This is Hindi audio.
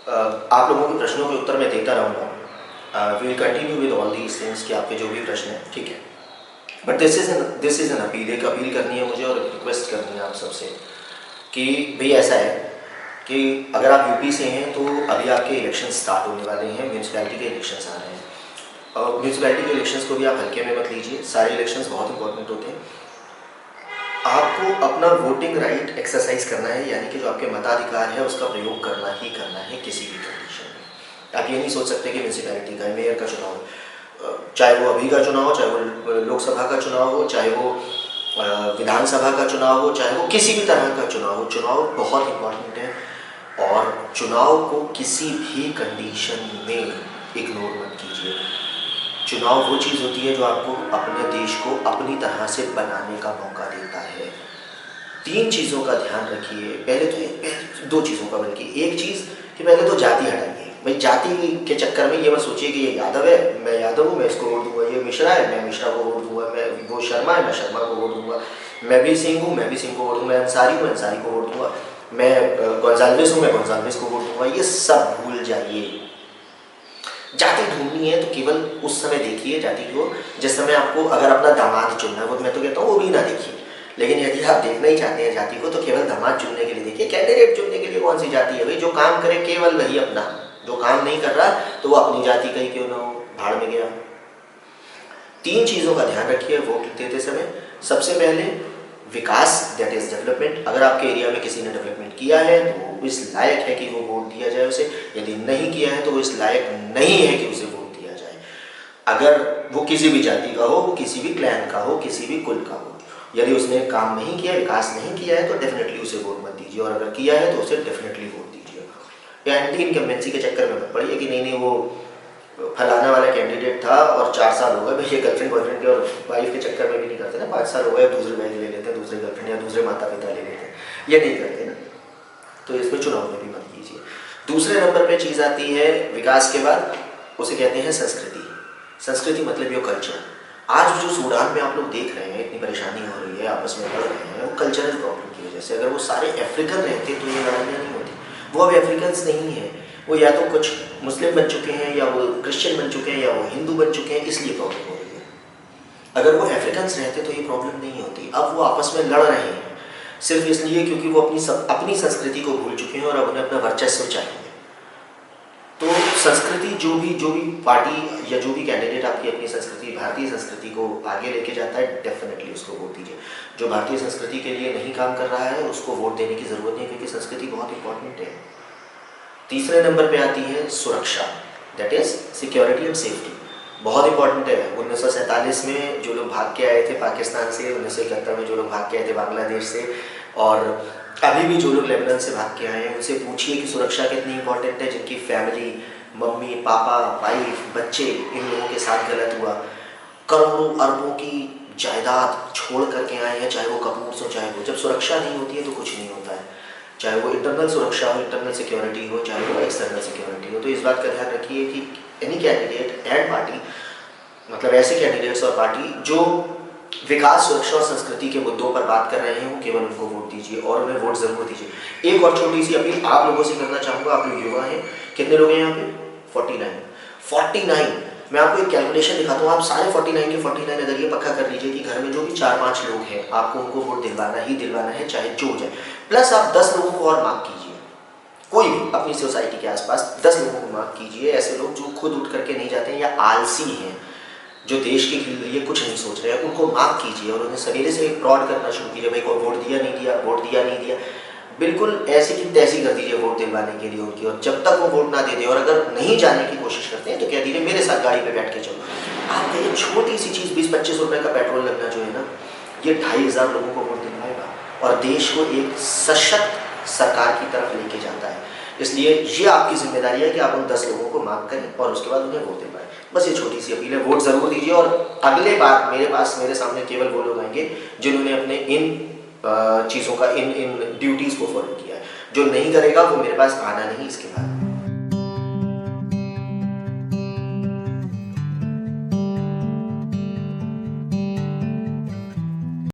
आप लोगों के प्रश्नों के उत्तर मैं देता रहूँगा। Will continue with all these things कि आपके जो भी प्रश्न हैं, ठीक है। But this is an appeal, एक अपील करनी है मुझे और रिक्वेस्ट करनी है आप सबसे कि भाई ऐसा है कि अगर आप यूपी से हैं तो अभी आपके इलेक्शन स्टार्ट होने वाले हैं, म्यूनसिपैलिटी के इलेक्शंस आ रहे हैं। और म्यूनसिपैलिटी के इलेक्शंस को भी आप हल्के में मत लीजिए, सारे इलेक्शंस बहुत इंपॉर्टेंट होते हैं। आपको अपना वोटिंग राइट एक्सरसाइज करना है, यानी कि जो आपके मताधिकार है उसका प्रयोग करना ही करना है किसी भी कंडीशन में। आप ये नहीं सोच सकते कि म्यूनसिपैलिटी का, मेयर का चुनाव, चाहे वो अभी का चुनाव हो, चाहे वो लोकसभा का चुनाव हो, चाहे वो विधानसभा का चुनाव हो, चाहे वो किसी भी तरह का चुनाव हो, चुनाव बहुत इंपॉर्टेंट है और चुनाव को किसी भी कंडीशन में इग्नोर मत कीजिए। चुनाव वो चीज़ होती है जो आपको अपने देश को अपनी तरह से बनाने का मौका देता है। 3 चीज़ों का ध्यान रखिए, पहले 2 चीज़ों का, बल्कि एक चीज़ कि पहले तो जाति हटाइए। भाई जाति के चक्कर में ये मत सोचिए कि ये यादव है, मैं यादव हूँ, मैं इसको वोट दूंगा, ये मिश्रा है, मैं मिश्रा को वोट दूंगा, मैं वो शर्मा है, मैं शर्मा को वोट दूंगा, मैं भी सिंह हूँ, मैं भी सिंह को वोट दूंगा, मैं अंसारी हूँ, अंसारी को वोट दूंगा, मैं गोंजाल्विस हूँ, मैं गोंजाल्विस को वोट दूंगा। ये सब भूल जाइए। जाति ढूंढनी है तो केवल उस समय देखिए जाति को जिस समय आपको अगर अपना दामाद चुनना है, वो मैं तो कहता हूँ वो भी ना देखिए। लेकिन यदि आप देखना ही चाहते हैं जाति को तो केवल दामाद चुनने के लिए देखिए। कैंडिडेट चुनने के लिए कौन सी जाति है भाई? जो काम करे केवल वही अपना, जो काम नहीं कर रहा तो वो अपनी जाति का ही क्यों ना हो, भाड़ में गया। 3 चीज़ों का ध्यान रखिए वोट देते समय। सबसे पहले विकास, दैट इज डेवलपमेंट। अगर आपके एरिया में किसी ने डेवलपमेंट किया है तो वो इस लायक है कि वो वोट दिया जाए उसे, यदि नहीं किया है तो वो इस लायक नहीं है कि उसे वोट दिया जाए। अगर वो किसी भी जाति का हो, वो किसी भी क्लैन का हो, किसी भी कुल का हो, यदि उसने काम नहीं किया, विकास नहीं किया है तो डेफिनेटली उसे वोट मत दीजिए, और अगर किया है तो उसे डेफिनेटली वोट दीजिए। या एंटी इनकम्बेंसी के चक्कर में मत पड़िए कि नहीं वो फलाना वाला कैंडिडेट था और 4 साल हो गए। भैया गर्लफ्रेंड बॉयफ्रेंड के और वाइफ के चक्कर में भी नहीं करते ना, 5 साल हो गए दूसरे वाइफ ले लेते हैं, दूसरे गर्लफ्रेंड या दूसरे माता पिता ले लेते हैं, ये नहीं करते ना। तो इसमें चुनाव में भी मत कीजिए। दूसरे नंबर पे चीज़ आती है विकास के बाद, उसे कहते हैं संस्कृति। संस्कृति मतलब योर कल्चर। आज जो सूडान में आप लोग देख रहे हैं, इतनी परेशानी हो रही है, आपस में लड़ रहे हैं, वो कल्चरल प्रॉब्लम की वजह से। अगर वो सारे अफ्रीकन रहते तो ये लड़ाइयाँ नहीं होती। वो अब अफ्रीकन नहीं है, वो या तो कुछ मुस्लिम बन चुके हैं, या वो क्रिश्चियन बन चुके हैं, या वो हिंदू बन चुके हैं, इसलिए प्रॉब्लम हो रही है। अगर वो अफ्रीकन्स रहते तो ये प्रॉब्लम नहीं होती। अब वो आपस में लड़ रहे हैं सिर्फ इसलिए क्योंकि वो अपनी संस्कृति को भूल चुके हैं और अब उन्हें अपना वर्चस्व चाहिए। तो संस्कृति, जो भी पार्टी या जो भी कैंडिडेट आपकी अपनी संस्कृति, भारतीय संस्कृति को आगे लेके जाता है, डेफिनेटली उसको वोट दीजिए। जो भारतीय संस्कृति के लिए नहीं काम कर रहा है उसको वोट देने की ज़रूरत नहीं, क्योंकि संस्कृति बहुत इंपॉर्टेंट है। तीसरे नंबर पे आती है सुरक्षा, that is security and safety. बहुत इंपॉर्टेंट है। 1947 में जो लोग भाग के आए थे पाकिस्तान से, 1971 में जो लोग भाग के आए थे बांग्लादेश से, और अभी भी जो लोग लेबनान से भाग के आए हैं, उनसे पूछिए कि सुरक्षा कितनी इंपॉर्टेंट है। जिनकी फैमिली, मम्मी पापा, वाइफ, बच्चे, इन लोगों के साथ गलत हुआ, करोड़ों अरबों की जायदाद छोड़ करके आए हैं, चाहे वो कपूर हो चाहे वो। जब सुरक्षा नहीं होती है तो कुछ नहीं होता है, चाहे वो इंटरनल सुरक्षा हो, इंटरनल सिक्योरिटी हो, चाहे वो एक्सटर्नल सिक्योरिटी हो। तो इस बात का ध्यान रखिए कि एनी कैंडिडेट एंड पार्टी, मतलब ऐसे कैंडिडेट्स और पार्टी जो विकास, सुरक्षा और संस्कृति के मुद्दों पर बात कर रहे हैं, वो केवल उनको वोट दीजिए और उन्हें वोट जरूर दीजिए। एक और छोटी सी अपील आप लोगों से करना चाहूँगा। आप लोग युवा हैं, कितने लोग हैं यहाँ पे? 49। मैं आपको एक कैलकुलेशन दिखाता हूँ। आप सारे 49 के 49 अगर ये पक्का कर लीजिए कि घर में जो भी 4-5 लोग हैं आपको उनको वोट दिलवाना ही दिलवाना है, चाहे जो हो जाए। प्लस आप 10 लोगों को और मार्क कीजिए, कोई भी अपनी सोसाइटी के आसपास 10 लोगों को मार्क कीजिए, ऐसे लोग जो खुद उठ करके नहीं जाते हैं या आलसी हैं, जो देश के लिए कुछ नहीं सोच रहे हैं, उनको मार्क कीजिए और उन्हें सवेरे से फ्रॉड करना शुरू कीजिए। भाई को वोट दिया नहीं दिया, वोट दिया नहीं दिया, बिल्कुल ऐसी की तैसी कर दीजिए वोट दिलवाने के लिए उनकी। और जब तक वो वोट ना दे दे और अगर नहीं जाने की कोशिश करते हैं तो कह दीजिए मेरे साथ गाड़ी पे बैठ के चलो। आपका ये छोटी सी चीज़ 20-25 रुपये का पेट्रोल लगना जो है ना, ये 2500 लोगों को वोट दिलवाएगा और देश को एक सशक्त सरकार की तरफ लेके जाता है। इसलिए ये आपकी जिम्मेदारी है कि आप उन 10 लोगों को मार्क करें और उसके बाद उन्हें वोट दिलवाएं। बस ये छोटी सी अपील है, वोट जरूर दीजिए। और अगले बार मेरे सामने केवल वो लोग आएंगे जिन्होंने अपने इन चीज़ों का, इन ड्यूटीज़ को फॉलो किया है। जो नहीं करेगा वो मेरे पास आना नहीं इसके बाद।